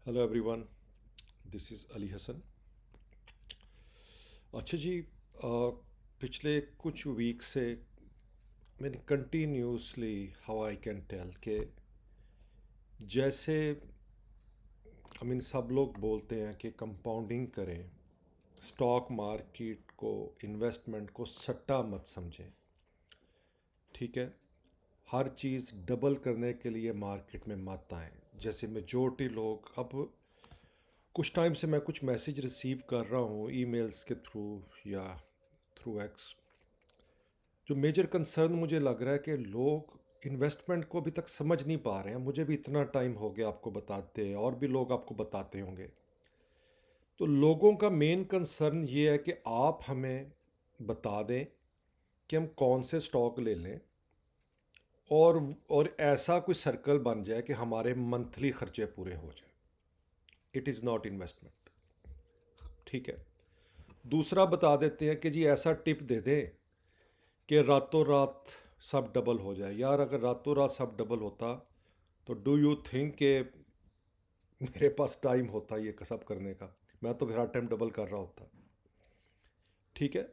Hello everyone, this is Ali Hassan. अच्छा जी, पिछले कुछ वीक से मैंने continuously how I can tell के जैसे सब लोग बोलते हैं कि कंपाउंडिंग करें, स्टॉक मार्केट को, इन्वेस्टमेंट को सट्टा मत समझें। ठीक है, हर चीज़ डबल करने के लिए मार्केट में मत आएं। जैसे मेजोरिटी लोग अब कुछ टाइम से मैं कुछ मैसेज रिसीव कर रहा हूँ ईमेल्स के थ्रू या थ्रू एक्स। जो मेजर कंसर्न मुझे लग रहा है कि लोग इन्वेस्टमेंट को अभी तक समझ नहीं पा रहे हैं। मुझे भी इतना टाइम हो गया आपको बताते, और भी लोग आपको बताते होंगे। तो लोगों का मेन कंसर्न ये है कि आप हमें बता दें कि हम कौन से स्टॉक ले लें, और और ऐसा कोई सर्कल बन जाए कि हमारे मंथली खर्चे पूरे हो जाए। It is not investment. ठीक है। दूसरा बता देते हैं कि जी ऐसा टिप दे दें कि रातों रात सब डबल हो जाए। यार, अगर रातों रात सब डबल होता तो डू यू थिंक कि मेरे पास टाइम होता ये सब करने का? मैं तो फिर हर टाइम डबल कर रहा होता। ठीक है।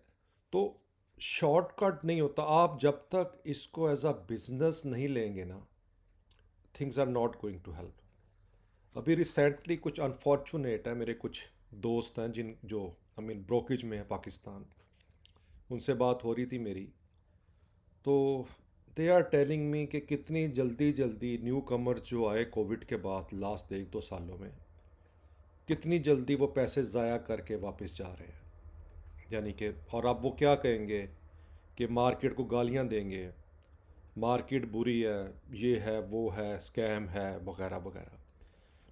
तो शॉर्टकट नहीं होता। आप जब तक इसको एज अ बिजनेस नहीं लेंगे ना, things are not going to help. अभी रिसेंटली कुछ अनफॉर्चुनेट है, मेरे कुछ दोस्त हैं जिन जो ब्रोकेज में है पाकिस्तान, उनसे बात हो रही थी मेरी। तो दे आर टेलिंग मी कि कितनी जल्दी जल्दी न्यू कमर्स जो आए कोविड के बाद लास्ट 1-2 सालों में, कितनी जल्दी वो पैसे ज़ाया करके वापस जा रहे हैं। यानी कि और अब वो क्या कहेंगे कि मार्केट को गालियाँ देंगे, मार्केट बुरी है, ये है वो है, स्कैम है, वगैरह वगैरह।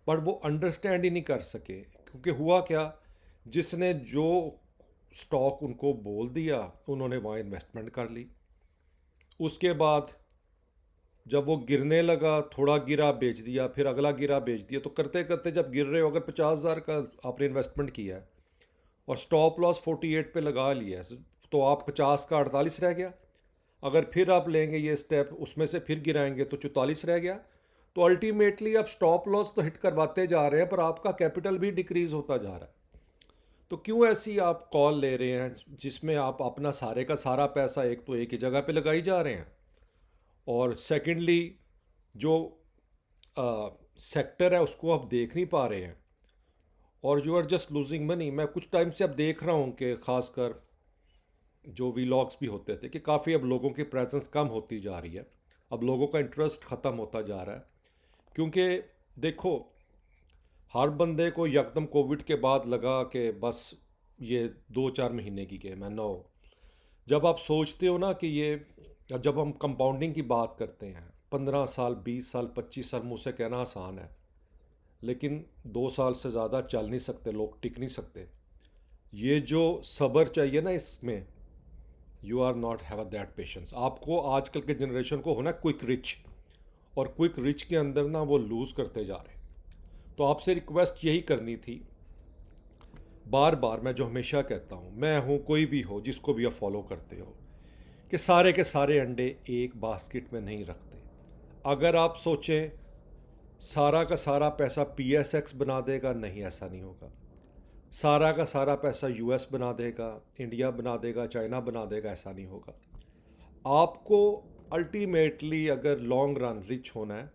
पर वो अंडरस्टैंड ही नहीं कर सके, क्योंकि हुआ क्या, जिसने जो स्टॉक उनको बोल दिया उन्होंने वहाँ इन्वेस्टमेंट कर ली। उसके बाद जब वो गिरने लगा, थोड़ा गिरा बेच दिया, फिर अगला गिरा बेच दिया। तो करते करते जब गिर रहे हो, अगर 50,000 का आपने इन्वेस्टमेंट किया है और स्टॉप लॉस 48 पे लगा लिया है, तो आप 50 का 48 रह गया। अगर फिर आप लेंगे ये स्टेप, उसमें से फिर गिराएंगे तो 44 रह गया। तो अल्टीमेटली आप स्टॉप लॉस तो हिट करवाते जा रहे हैं, पर आपका कैपिटल भी डिक्रीज होता जा रहा है। तो क्यों ऐसी आप कॉल ले रहे हैं जिसमें आप अपना सारे का सारा पैसा एक तो एक ही जगह पे लगाई जा रहे हैं, और सेकेंडली जो सेक्टर है उसको आप देख नहीं पा रहे हैं, और you are just losing money. मैं कुछ टाइम से अब देख रहा हूँ कि खासकर जो वीलॉग्स भी होते थे कि काफ़ी अब लोगों की प्रेजेंस कम होती जा रही है। अब लोगों का इंटरेस्ट ख़त्म होता जा रहा है, क्योंकि देखो, हर बंदे को यकदम कोविड के बाद लगा कि बस ये 2-4 महीने की गेम है। नो। जब आप सोचते हो ना कि ये, जब हम कंपाउंडिंग की बात करते हैं, 15 साल, 20 साल, 25 साल, मुँह से कहना आसान है, लेकिन 2 साल से ज़्यादा चल नहीं सकते लोग, टिक नहीं सकते। ये जो सब्र चाहिए ना इसमें, you are not have that patience. आपको आजकल के जनरेशन को होना क्विक रिच, और क्विक रिच के अंदर ना वो लूज़ करते जा रहे हैं। तो आपसे रिक्वेस्ट यही करनी थी, बार बार मैं जो हमेशा कहता हूँ, मैं हूँ कोई भी हो जिसको भी आप फॉलो करते हो, कि सारे के सारे अंडे एक बास्केट में नहीं रखते। अगर आप सोचें सारा का सारा पैसा PSX बना देगा, नहीं, ऐसा नहीं होगा। सारा का सारा पैसा US बना देगा, इंडिया बना देगा, चाइना बना देगा, ऐसा नहीं होगा। आपको अल्टीमेटली अगर लॉन्ग रन रिच होना है,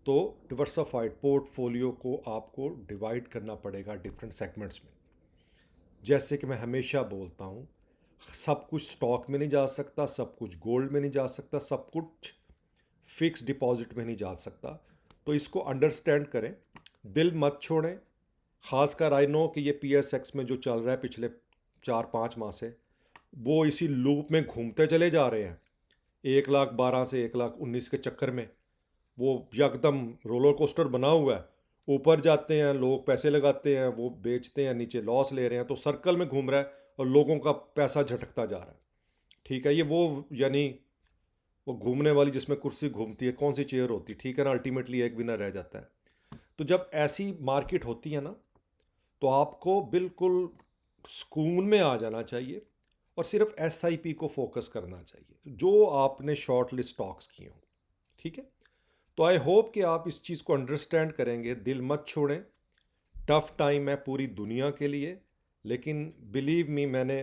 तो डिवर्सिफाइड पोर्टफोलियो को आपको डिवाइड करना पड़ेगा डिफरेंट सेगमेंट्स में। जैसे कि मैं हमेशा बोलता हूँ, सब कुछ स्टॉक में नहीं जा सकता, सब कुछ गोल्ड में नहीं जा सकता, सब कुछ फिक्स डिपॉजिट में नहीं जा सकता। तो इसको अंडरस्टैंड करें, दिल मत छोड़ें। खासकर आई नो कि ये PSX में जो चल रहा है पिछले 4-5 माह से, वो इसी लूप में घूमते चले जा रहे हैं। 1,12,000 से 1,19,000 के चक्कर में वो एकदम रोलर कोस्टर बना हुआ है। ऊपर जाते हैं लोग, पैसे लगाते हैं, वो बेचते हैं, नीचे लॉस ले रहे हैं। तो सर्कल में घूम रहा है और लोगों का पैसा झटकता जा रहा है। ठीक है, ये वो यानी वो घूमने वाली जिसमें कुर्सी घूमती है, कौन सी चेयर होती है, ठीक है ना, अल्टीमेटली एक विनर रह जाता है। तो जब ऐसी मार्केट होती है ना, तो आपको बिल्कुल सुकून में आ जाना चाहिए, और सिर्फ SIP को फोकस करना चाहिए जो आपने शॉर्ट लिस्ट स्टॉक्स किए हों। ठीक है। तो आई होप कि आप इस चीज़ को अंडरस्टैंड करेंगे, दिल मत छोड़ें। टफ टाइम है पूरी दुनिया के लिए, लेकिन बिलीव मी, मैंने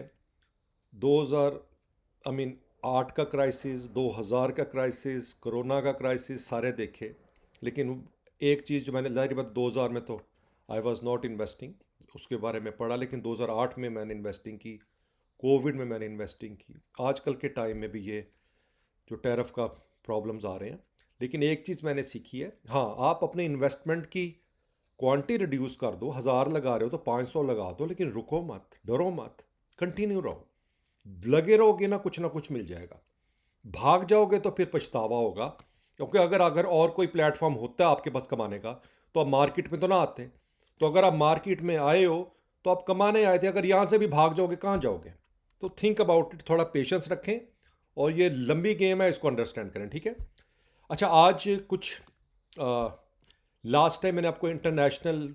2000 आई मीन 8 का क्राइसिस, 2000 का क्राइसिस, कोरोना का क्राइसिस सारे देखे। लेकिन एक चीज़ जो मैंने, जाहिर बात 2000 में तो आई वॉज नॉट इन्वेस्टिंग, उसके बारे में पढ़ा, लेकिन 2008 में मैंने इन्वेस्टिंग की, कोविड में मैंने इन्वेस्टिंग की, आजकल के टाइम में भी ये जो टैरिफ का प्रॉब्लम्स आ रहे हैं। लेकिन एक चीज़ मैंने सीखी है, हाँ, आप अपने इन्वेस्टमेंट की क्वांटिटी रिड्यूस कर दो, 1000 लगा रहे हो तो 500 लगा दो, लेकिन रुको मत, डरो मत, कंटिन्यू रहो, लगे रहोगे ना कुछ मिल जाएगा। भाग जाओगे तो फिर पछतावा होगा, क्योंकि अगर अगर और कोई प्लेटफॉर्म होता है आपके पास कमाने का, तो आप मार्केट में तो ना आते। तो अगर आप मार्केट में आए हो तो आप कमाने आए थे, अगर यहाँ से भी भाग जाओगे कहाँ जाओगे? तो थिंक अबाउट इट, थोड़ा पेशेंस रखें, और ये लंबी गेम है, इसको अंडरस्टैंड करें, ठीक है? अच्छा, आज कुछ लास्ट टाइम मैंने आपको इंटरनेशनल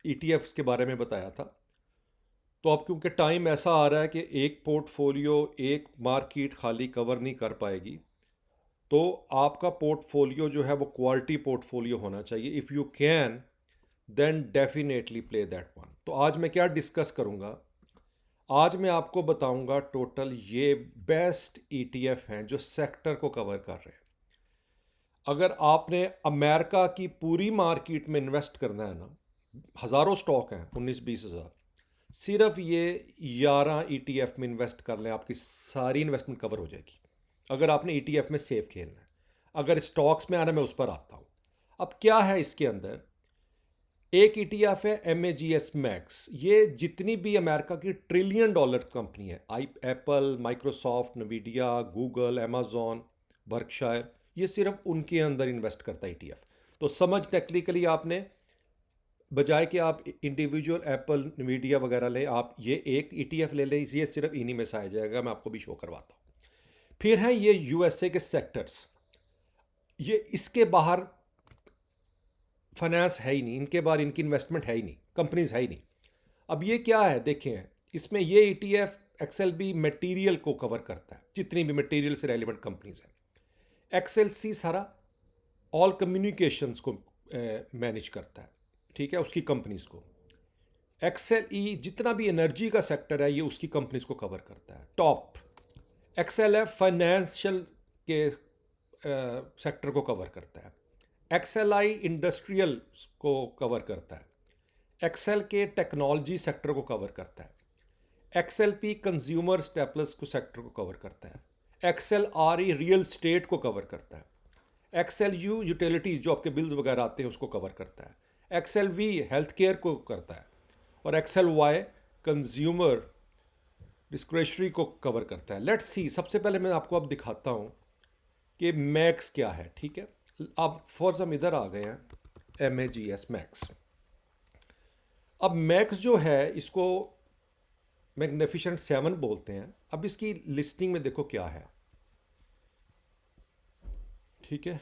ईटीएफ्स के बारे में बताया था। तो अब क्योंकि टाइम ऐसा आ रहा है कि एक पोर्टफोलियो, एक मार्केट खाली कवर नहीं कर पाएगी, तो आपका पोर्टफोलियो जो है वो क्वालिटी पोर्टफोलियो होना चाहिए। If you can then definitely play that one. तो आज मैं क्या डिस्कस करूँगा? आज मैं आपको बताऊंगा टोटल ये बेस्ट ईटीएफ हैं जो सेक्टर को कवर कर रहे हैं। अगर आपने अमेरिका की पूरी मार्केट में इन्वेस्ट करना है ना, हज़ारों स्टॉक हैं, 19-20 हज़ार, सिर्फ ये 11 ईटीएफ में इन्वेस्ट कर लें, आपकी सारी इन्वेस्टमेंट कवर हो जाएगी, अगर आपने ईटीएफ में सेफ खेलना है। अगर स्टॉक्स में आना, मैं उस पर आता हूँ। अब क्या है इसके अंदर? एक ईटीएफ है MAGS मैक्स। ये जितनी भी अमेरिका की $1 ट्रिलियन कंपनी है, Apple, Microsoft, नवीडिया, Google, Amazon, Berkshire, ये सिर्फ उनके अंदर इन्वेस्ट करता है ईटीएफ। तो समझ टेक्निकली आपने, बजाय कि आप इंडिविजुअल एप्पल, नवीडिया वगैरह लें, आप ये एक ईटीएफ ले लें, ये सिर्फ इन्हीं में से आ जाएगा। मैं आपको भी शो करवाता हूँ। फिर हैं ये यूएसए के सेक्टर्स। ये इसके बाहर फाइनेंस है ही नहीं, इनके बाहर इनकी इन्वेस्टमेंट है ही नहीं, कंपनीज है ही नहीं। अब ये क्या है देखें, इसमें ये ईटीएफ XLB मटेरियल को कवर करता है, जितनी भी मटेरियल से रेलिवेंट कंपनीज हैं। XLC सारा ऑल कम्युनिकेशंस को मैनेज करता है, ठीक है, उसकी कंपनीज को। XLE जितना भी एनर्जी का सेक्टर है, ये उसकी कंपनीज को कवर करता है। टॉप XLF फाइनेंशियल के सेक्टर को कवर करता है। XLI इंडस्ट्रियल को कवर करता है। XL के टेक्नोलॉजी सेक्टर को कवर करता है। XLP कंज्यूमर स्टेपल्स को सेक्टर को कवर करता है। XLRE रियल स्टेट को कवर करता है। XLU यूटिलिटीज जो आपके बिल्स वगैरह आते हैं उसको कवर करता है। XLV हेल्थ केयर को करता है। और XLY कंज्यूमर डिस्क्रिशनरी को कवर करता है। लेट्स सी, सबसे पहले मैं आपको अब दिखाता हूँ कि मैक्स क्या है, ठीक है? अब फॉर हम इधर आ गए हैं, MAGS मैक्स। अब मैक्स जो है, इसको मैग्निफिसेंट 7 बोलते हैं। अब इसकी लिस्टिंग में देखो क्या है, ठीक है?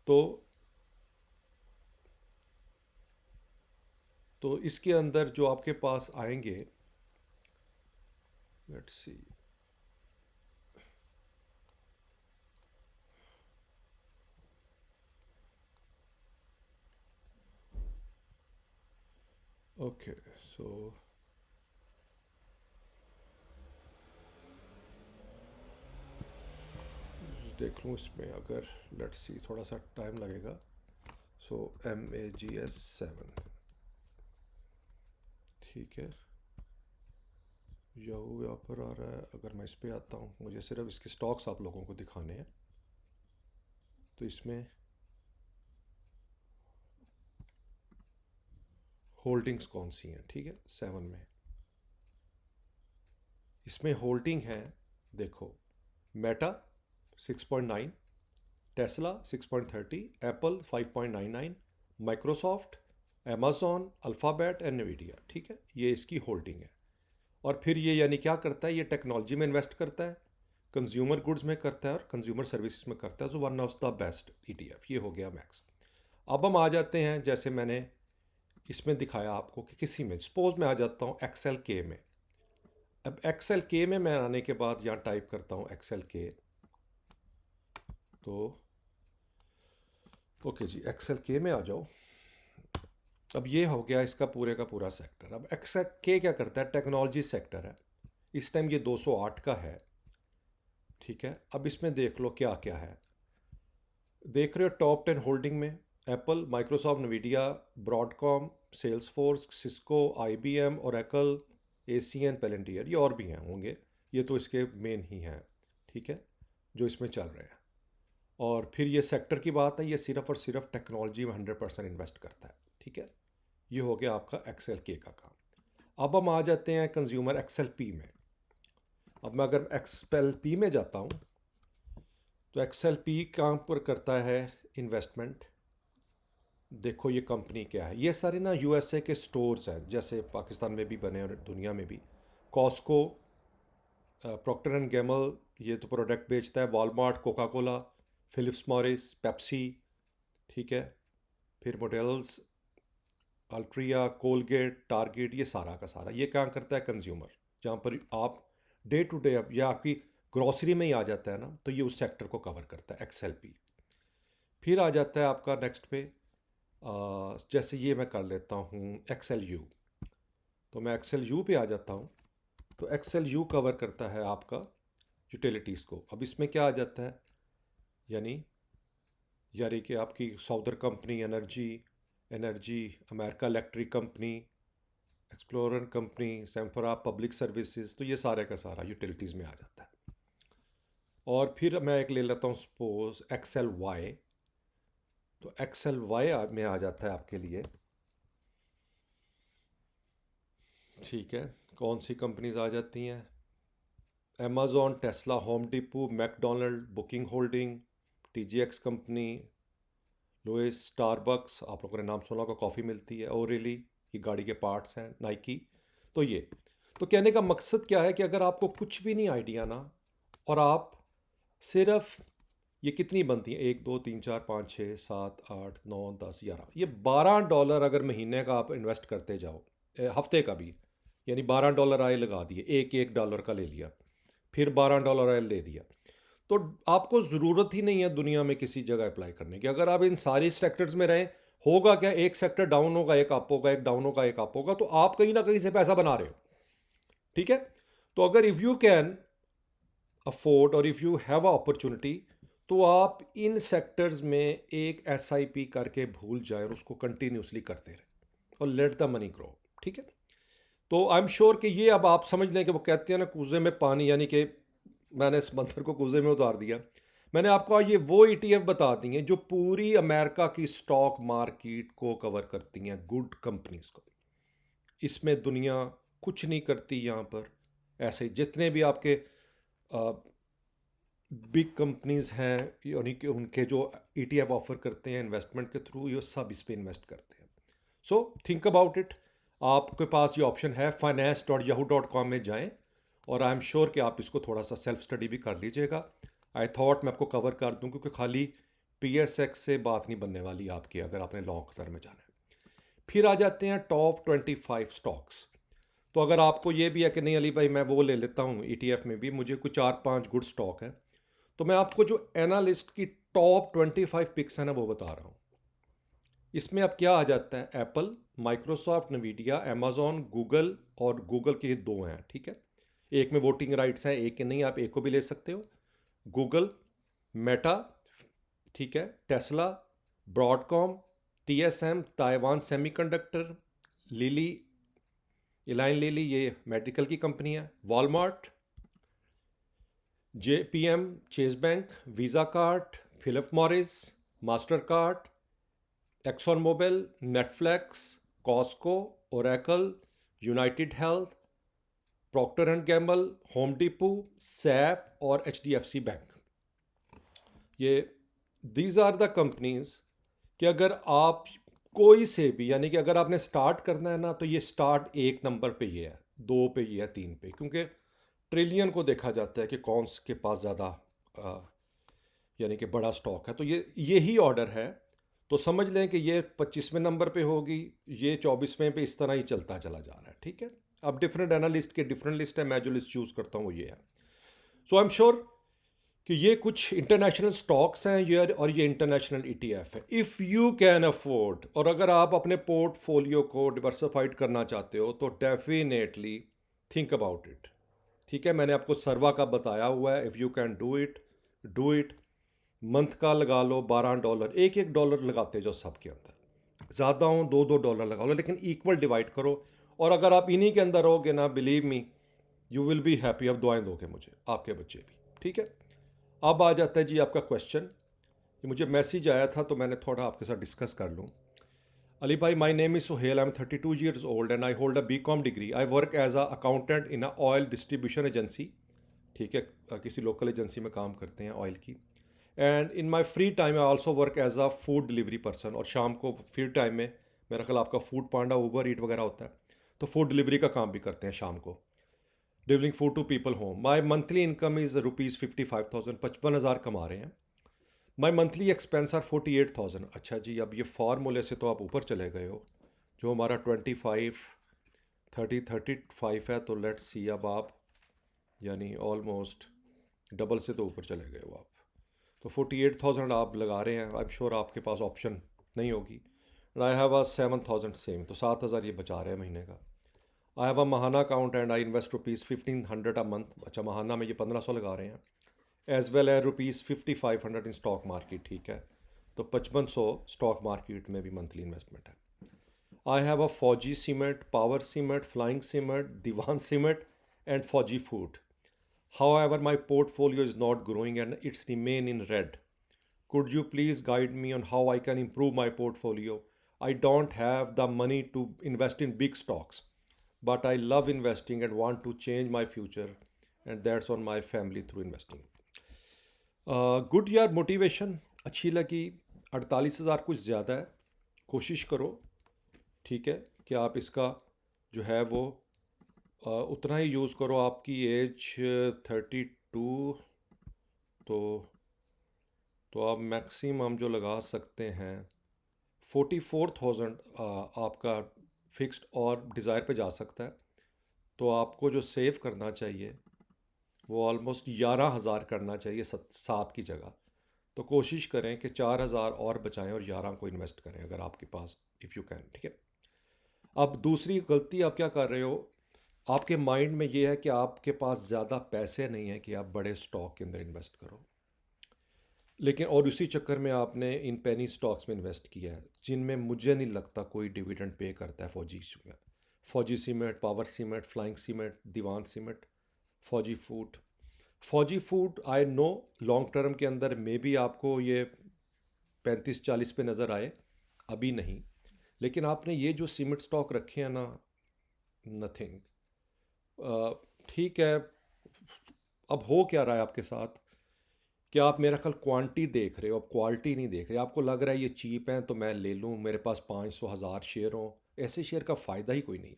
तो इसके अंदर जो आपके पास आएंगे, लेट्स सी, ओके, सो देख लूँ इसमें, अगर लेट्स सी, थोड़ा सा टाइम लगेगा। सो MAGS 7, ठीक है, याहू यहाँ पर आ रहा है। अगर मैं इस पर आता हूँ, मुझे सिर्फ इसके स्टॉक्स आप लोगों को दिखाने हैं। तो इसमें होल्डिंग्स कौन सी हैं, ठीक है, 7 में इसमें होल्डिंग है, देखो, Meta 6.9, Tesla 6.30, Apple 5.99, Microsoft, Amazon, alphabet and नवीडिया, ठीक है, ये इसकी होल्डिंग है। और फिर ये यानी क्या करता है, ये टेक्नोलॉजी में इन्वेस्ट करता है, कंज्यूमर गुड्स में करता है, और कंज्यूमर सर्विसेज में करता है। So one of the best ETF ये हो गया मैक्स। अब हम आ जाते हैं, जैसे मैंने इसमें दिखाया आपको कि किसी में, सपोज मैं आ जाता हूँ XLK में। अब XLK में मैं आने के बाद यहाँ टाइप करता हूँ XLK, तो ओके जी, XLK में आ जाओ। अब ये हो गया इसका पूरे का पूरा सेक्टर। अब एक्स के क्या करता है, टेक्नोलॉजी सेक्टर है, इस टाइम ये 208 का है। ठीक है, अब इसमें देख लो क्या क्या है। देख रहे हो टॉप 10 होल्डिंग में Apple, Microsoft, Nvidia, Broadcom, Salesforce, Cisco, IBM, Oracle, ACN, Palantir, ये और भी हैं होंगे, ये तो इसके मेन ही हैं। ठीक है, जो इसमें चल रहे हैं। और फिर ये सेक्टर की बात है, ये सिर्फ और सिर्फ टेक्नोलॉजी में 100% इन्वेस्ट करता है। ठीक है, ये हो गया आपका एक्सेल के का काम। अब हम आ जाते हैं कंज्यूमर एक्सेल पी में। अब मैं अगर एक्सेल पी में जाता हूँ तो एक्सेल पी कहाँ पर करता है इन्वेस्टमेंट। देखो ये कंपनी क्या है, ये सारे ना यूएसए के स्टोर्स हैं, जैसे पाकिस्तान में भी बने और दुनिया में भी। कॉस्को, प्रॉक्टर एंड गैमल, ये तो प्रोडक्ट बेचता है, Walmart, Coca Cola, Philips Morris, Pepsi. ठीक है, फिर मोटेल्स, अल्ट्रिया, कोलगेट, टारगेट, ये सारा का सारा ये क्या करता है कंज्यूमर, जहाँ पर आप डे टू डे अब या आपकी ग्रॉसरी में ही आ जाता है ना, तो ये उस सेक्टर को कवर करता है एक्सेल पी। फिर आ जाता है आपका नेक्स्ट पे, जैसे ये मैं कर लेता हूँ एक्सेल यू। तो मैं एक्सेल यू पे आ जाता हूँ, तो एक्सेल यू कवर करता है आपका यूटिलिटीज़ को। अब इसमें क्या आ जाता है, यानी यानी कि आपकी Southern company, energy, America electric company, explorer company, Sempra public services, तो ये सारे का सारा यूटिलिटीज़ में आ जाता है। और फिर मैं एक ले लेता हूँ सपोज एक्सेल वाई। तो एक्सेल वाई में आ जाता है आपके लिए। ठीक है, कौन सी कंपनीज आ जाती हैं, Amazon, Tesla, Home Depot, McDonald, booking holding, TJX company, Lowe's, Starbucks, आप लोगों ने नाम सुना होगा, कॉफ़ी मिलती है, ओरेली, ये गाड़ी के पार्ट्स हैं, नाइकी। तो ये तो कहने का मकसद क्या है कि अगर आपको कुछ भी नहीं आइडिया ना, और आप सिर्फ ये कितनी बनती है, 1 2 3 4 5 6 7 8 9 10 11, ये $12 अगर महीने का आप इन्वेस्ट करते जाओ, हफ्ते का भी, यानी $12 आए लगा दिए, एक एक डॉलर का ले लिया, फिर $12 आए ले दिया, तो आपको ज़रूरत ही नहीं है दुनिया में किसी जगह अप्लाई करने की। अगर आप इन सारी सेक्टर्स में रहें, होगा क्या, एक सेक्टर डाउन होगा एक अप होगा, एक डाउन होगा एक अप होगा, तो आप कहीं ना कहीं से पैसा बना रहे हो। ठीक है, तो अगर इफ़ यू कैन अफोर्ड और if you have a opportunity, तो आप इन सेक्टर्स में एक एसआईपी करके भूल जाए और उसको कंटिन्यूसली करते रहें और लेट द मनी ग्रो। ठीक है, तो आई एम श्योर कि ये अब आप समझ लें कि वो कहते हैं ना कूजे में पानी, यानी कि मैंने समंदर को कूजे में उतार दिया। मैंने आपको आज ये वो ईटीएफ बता दी हैं जो पूरी अमेरिका की स्टॉक मार्केट को कवर करती हैं, गुड कंपनीज को। इसमें दुनिया कुछ नहीं करती यहाँ पर। ऐसे जितने भी आपके बिग कंपनीज हैं, यानी कि उनके जो ईटीएफ ऑफर करते हैं इन्वेस्टमेंट के थ्रू, ये सब इस पे इन्वेस्ट करते हैं। So think about it. आपके पास ये ऑप्शन है, finance.yahoo.com में जाएं, और आई एम श्योर कि आप इसको थोड़ा सा सेल्फ स्टडी भी कर लीजिएगा। आई थॉट मैं आपको कवर कर दूं, क्योंकि खाली पीएसएक्स से बात नहीं बनने वाली आपकी, अगर आपने लॉन्ग टर्म में जाना है। फिर आ जाते हैं टॉप 25 स्टॉक्स। तो अगर आपको ये भी है कि नहीं अली भाई मैं वो ले लेता हूँ ईटीएफ में भी, मुझे कुछ 4 5 गुड स्टॉक है, तो मैं आपको जो एनालिस्ट की टॉप 25 पिक्स है ना वो बता रहा हूँ। इसमें अब क्या आ जाता है, एप्पल, माइक्रोसॉफ्ट, नवीडिया, अमेजॉन, गूगल, और गूगल के ये दो हैं। ठीक है, एक में वोटिंग राइट्स हैं, एक के नहीं, आप एक को भी ले सकते हो। गूगल, मेटा, ठीक है, Tesla, Broadcom, TSM, Taiwan semiconductor, Lilly, Eli Lilly, ये मेडिकल की कंपनी है, Walmart, JPM, Chase bank, Visa card, Philip Morris, master card, Exxon Mobil, Netflix, Costco, Oracle, United Health, Procter and Gamble, Home Depot, SAP और HDFC bank. ये these are the companies कि अगर आप कोई से भी, यानी कि अगर आपने स्टार्ट करना है ना, तो ये स्टार्ट 1 नंबर पे ये है, 2 पे ये है, 3 पे, क्योंकि ट्रिलियन को देखा जाता है कि कौन के पास ज़्यादा यानी कि बड़ा स्टॉक है। तो ये यही ऑर्डर है, तो समझ लें कि ये 25वें नंबर पे होगी, ये 24वें पे, इस तरह ही चलता चला जा रहा है। ठीक है, अब डिफरेंट एनालिस्ट के डिफरेंट लिस्ट है, मैं जो लिस्ट चूज़ करता हूँ वो ये है। सो आई एम श्योर कि ये कुछ इंटरनेशनल स्टॉक्स हैं ये, और ये इंटरनेशनल ईटीएफ है। इफ़ यू कैन अफोर्ड, और अगर आप अपने पोर्टफोलियो को डिवर्सिफाइड करना चाहते हो तो डेफिनेटली थिंक अबाउट इट। ठीक है, मैंने आपको सर्वा का बताया हुआ है। If you can do it, do it. Month का लगा लो $12, एक एक डॉलर लगाते जाओ सबके अंदर, ज़्यादा हो दो दो डॉलर लगा लो, लेकिन इक्वल डिवाइड करो। और अगर आप इन्हीं के अंदर रहोगे ना, believe me, you will be happy. अब दुआएं दोगे मुझे, आपके बच्चे भी। ठीक है, अब आ जाता है जी आपका क्वेश्चन। ये मुझे मैसेज आया था तो मैंने थोड़ा आपके साथ डिस्कस कर लूँ। Ali bhai, my name is Sohail. I'm 32 years old and I hold a BCom degree. I work as a accountant in a oil distribution agency. ठीक है, किसी लोकल एजेंसी में काम करते हैं ऑयल की। And in my free time I also work as a food delivery person. और शाम को फ्री टाइम में मेरा ख्याल आपका फूड पांडा, ऊबर ईट वगैरह होता है, तो फूड डिलीवरी का काम भी करते हैं शाम को, delivering food to people home. My monthly income is ₹55,000, 55,000 कमा रहे हैं। My monthly expense are 48,000। अच्छा जी, अब ये फार्मूले से तो आप ऊपर चले गए हो। जो हमारा 25, 35 है, तो लेट्स सी अब आप यानी ऑलमोस्ट डबल से तो ऊपर चले गए हो आप। तो 48,000 आप लगा रहे हैं। आई एम श्योर आपके पास ऑप्शन नहीं होगी। आई हैव अ 7,000 सेम, तो 7,000 ये बचा रहे हैं महीने का। आई have a Mahana account and I invest ₹1,500 a month. अच्छा, महाना में ये 1,500 लगा रहे हैं। एज वेल है ₹5,500 इन स्टॉक मार्केट। ठीक है, तो 5500 स्टॉक मार्केट में भी मंथली इन्वेस्टमेंट है। आई have a Fauji cement, power cement, flying cement, Dewan cement and Fauji food. However, my portfolio is not growing and it's remain in red. Could you please guide me on how I can improve my portfolio? I don't have the money to invest in big stocks, but I love investing and want to change my future, and that's on my family through investing. Good यार, motivation अच्छी लगी। 48,000 कुछ ज़्यादा है, कोशिश करो। ठीक है, कि आप इसका जो है वो उतना ही यूज़ करो। आपकी एज 32, तो आप मैक्सिमम जो लगा सकते हैं 44,000 आपका फिक्स्ड और डिज़ायर पे जा सकता है। तो आपको जो सेव करना चाहिए वो ऑलमोस्ट 11,000 करना चाहिए, 7 की जगह। तो कोशिश करें कि 4,000 और बचाएं और 11 को इन्वेस्ट करें अगर आपके पास, इफ़ यू कैन। ठीक है, अब दूसरी गलती आप क्या कर रहे हो, आपके माइंड में ये है कि आपके पास ज़्यादा पैसे नहीं हैं कि आप बड़े स्टॉक के अंदर इन्वेस्ट करो। लेकिन और उसी चक्कर में आपने इन पेनी स्टॉक्स में इन्वेस्ट किया है, जिनमें मुझे नहीं लगता कोई डिविडेंड पे करता है। Fauji cement, power cement, flying cement, Dewan cement, Fauji food. Fauji food I know long term के अंदर मे भी आपको ये 35-40 पे नज़र आए, अभी नहीं। लेकिन आपने ये जो सीमेंट स्टॉक रखे हैं ना, नथिंग। ठीक है, अब हो क्या रहा है आपके साथ कि आप मेरा ख्याल क्वांटिटी देख रहे हो, अब क्वालिटी नहीं देख रहे। आपको लग रहा है ये चीप हैं तो मैं ले लूँ, मेरे पास 500,000 शेयर हो। ऐसे शेयर का फ़ायदा ही कोई नहीं है।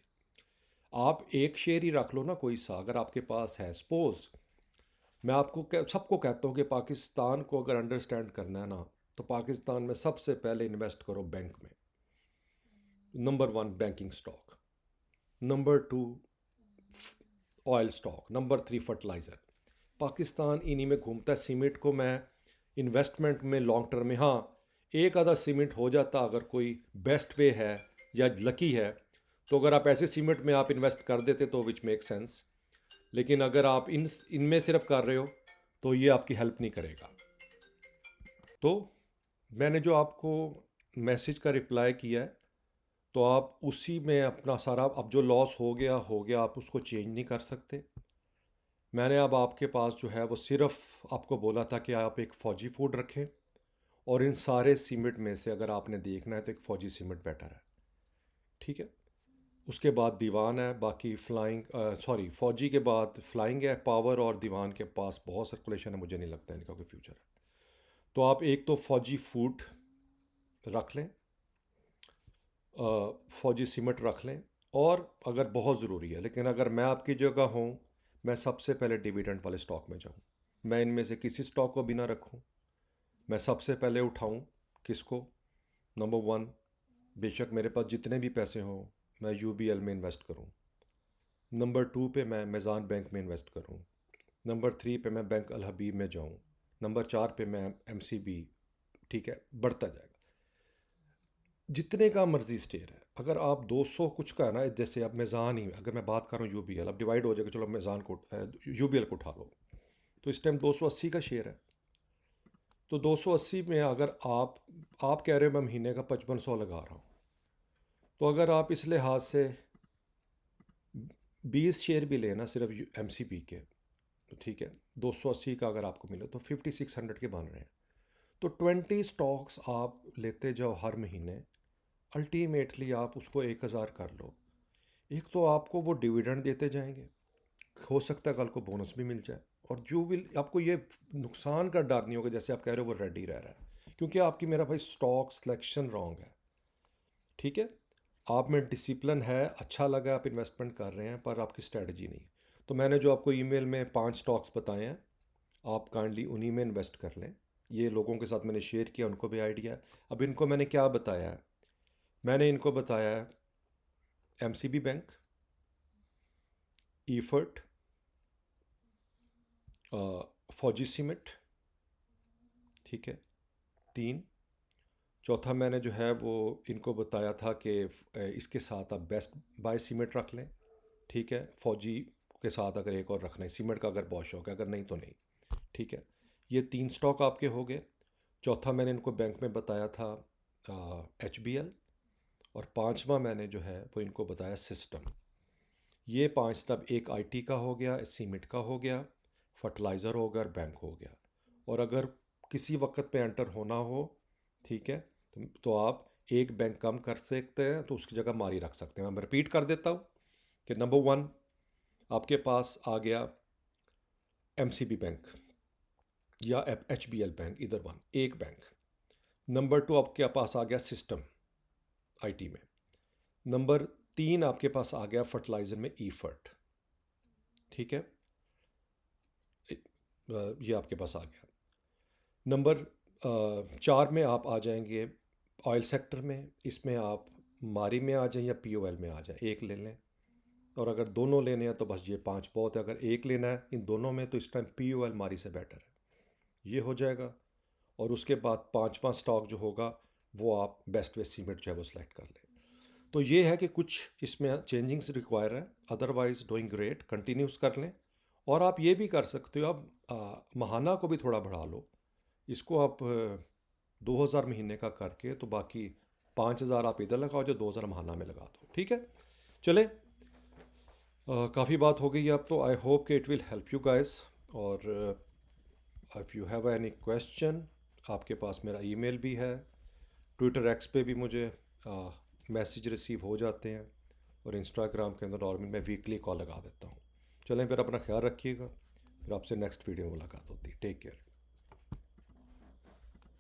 आप एक शेयर ही रख लो ना कोई सा, अगर आपके पास है। सपोज़ मैं आपको सबको कहता हूँ कि पाकिस्तान को अगर अंडरस्टैंड करना है ना, तो पाकिस्तान में सबसे पहले इन्वेस्ट करो बैंक में। Number 1 banking stock, number 2 oil stock, number 3 fertiliser. Pakistan इन्हीं में घूमता है। सीमेंट को मैं इन्वेस्टमेंट में लॉन्ग टर्म में, हाँ, एक आधा सीमेंट हो जाता अगर कोई बेस्ट वे है या लकी है, तो अगर आप ऐसे सीमेंट में आप इन्वेस्ट कर देते तो विच मेक सेंस। लेकिन अगर आप इनमें सिर्फ कर रहे हो तो ये आपकी हेल्प नहीं करेगा। तो मैंने जो आपको मैसेज का रिप्लाई किया है, तो आप उसी में अपना सारा, अब जो लॉस हो गया, आप उसको चेंज नहीं कर सकते। मैंने अब आपके पास जो है वो सिर्फ आपको बोला था कि आप एक फ़ौजी फूड रखें, और इन सारे सीमेंट में से अगर आपने देखना है तो एक फ़ौजी सीमेंट बेटर है। ठीक है, उसके बाद दीवान है, बाकी फ्लाइंग, सॉरी, फ़ौजी के बाद फ्लाइंग है, पावर और दीवान के पास बहुत सर्कुलेशन है, मुझे नहीं लगता इनका कोई फ्यूचर है। तो आप एक तो फ़ौजी फूड रख लें, फ़ौजी सीमेंट रख लें, और अगर बहुत ज़रूरी है, लेकिन अगर मैं आपकी जगह हूँ, मैं सबसे पहले डिविडेंड वाले स्टॉक में जाऊँ। मैं इनमें से किसी स्टॉक को भी ना रखूँ। मैं सबसे पहले उठाऊँ किसको, नंबर 1, बेशक मेरे पास जितने भी पैसे हों मैं यूबीएल में इन्वेस्ट करूँ। नंबर 2 पे मैं मेज़ान बैंक में इन्वेस्ट करूँ। नंबर 3 पे मैं बैंक अल हबीब में जाऊँ। नंबर 4 पे मैं MCB, ठीक है, बढ़ता जाएगा। जितने का मर्जी स्टेयर है, अगर आप 200 कुछ का है ना, जैसे अब मेज़ान ही, अगर मैं बात कर रहा हूँ UBL, अब डिवाइड हो जाएगा, चलो मेज़ान को UBL को उठा लो, तो इस टाइम 280 का शेयर है। तो 280 में अगर आप कह रहे हो मैं महीने का 5500 लगा रहा हूँ, तो अगर आप इस लिहाज से 20 शेयर भी लेना सिर्फ MCB के, तो ठीक है, 280 का अगर आपको मिले तो 5600 के बन रहे हैं। तो 20 स्टॉक्स आप लेते जाओ हर महीने, अल्टीमेटली आप उसको 1000 कर लो। एक तो आपको वो डिविडेंड देते जाएंगे, हो सकता है कल को बोनस भी मिल जाए, और यू विल, आपको ये नुकसान का डर नहीं होगा जैसे आप कह रहे हो वो रेडी रह रहा है, क्योंकि आपकी, मेरा भाई, स्टॉक सिलेक्शन रॉन्ग है। ठीक है, आप में डिसिप्लिन है, अच्छा लगा, आप इन्वेस्टमेंट कर रहे हैं, पर आपकी स्ट्रेटजी नहीं। तो मैंने जो आपको ईमेल में 5 स्टॉक्स बताए हैं, आप काइंडली उन्हीं में इन्वेस्ट कर लें। ये लोगों के साथ मैंने शेयर किया, उनको भी आइडिया है। अब इनको मैंने क्या बताया है, मैंने इनको बताया है MCB बैंक, ईफर्ट, फौजी सीमेंट, ठीक है, 3। चौथा मैंने जो है वो इनको बताया था कि इसके साथ आप बेस्ट बाय सीमेंट रख लें, ठीक है, फौजी के साथ अगर एक और रखना है सीमेंट का, अगर बहुत शौक है, अगर नहीं तो नहीं, ठीक है। ये 3 स्टॉक आपके हो गए। चौथा मैंने इनको बैंक में बताया था HBL, और 5वां मैंने जो है वो इनको बताया सिस्टम। ये 5 स्टॉक, एक IT का हो गया, सीमेंट का हो गया, फर्टिलाइज़र हो गया और बैंक हो गया। और अगर किसी वक्त पे एंटर होना हो, ठीक है, तो आप एक बैंक कम कर सकते हैं, तो उसकी जगह मारी रख सकते हैं। मैं रिपीट कर देता हूँ कि नंबर 1 आपके पास आ गया MCB बैंक या HBL बैंक, इधर वन, एक बैंक। नंबर 2 आपके पास आ गया सिस्टम IT में। नंबर 3 आपके पास आ गया फर्टिलाइज़र में ईफर्ट, ठीक है, ये आपके पास आ गया। नंबर 4 में आप आ जाएंगे ऑयल सेक्टर में, इसमें आप मारी में आ जाएं या POL में आ जाएं, एक ले लें। और अगर दोनों लेने हैं तो बस ये 5 बहुत है। अगर एक लेना है इन दोनों में, तो इस टाइम POL मारी से बेटर है, ये हो जाएगा। और उसके बाद 5वां स्टॉक जो होगा वो आप बेस्ट वे सीमेंट जो है वो सिलेक्ट कर लें। तो ये है कि कुछ इसमें चेंजिंग्स रिक्वायर है, अदरवाइज डूइंग ग्रेट, कंटिन्यूस कर लें। और आप ये भी कर सकते हो, आप महाना को भी थोड़ा बढ़ा लो, इसको आप 2000 महीने का करके, तो बाकी 5000 आप इधर लगाओ, जो 2000 महाना में लगा दो, ठीक है। चले, काफ़ी बात हो गई अब तो। आई होप कि it will help you guys. और if you have any question, आपके पास मेरा ईमेल भी है, ट्विटर X पे भी मुझे मैसेज रिसीव हो जाते हैं, और इंस्टाग्राम के अंदर नॉर्मल मैं वीकली कॉल लगा देता हूँ। चलें, फिर अपना ख्याल रखिएगा, फिर आपसे नेक्स्ट वीडियो में मुलाकात होती है। Take care.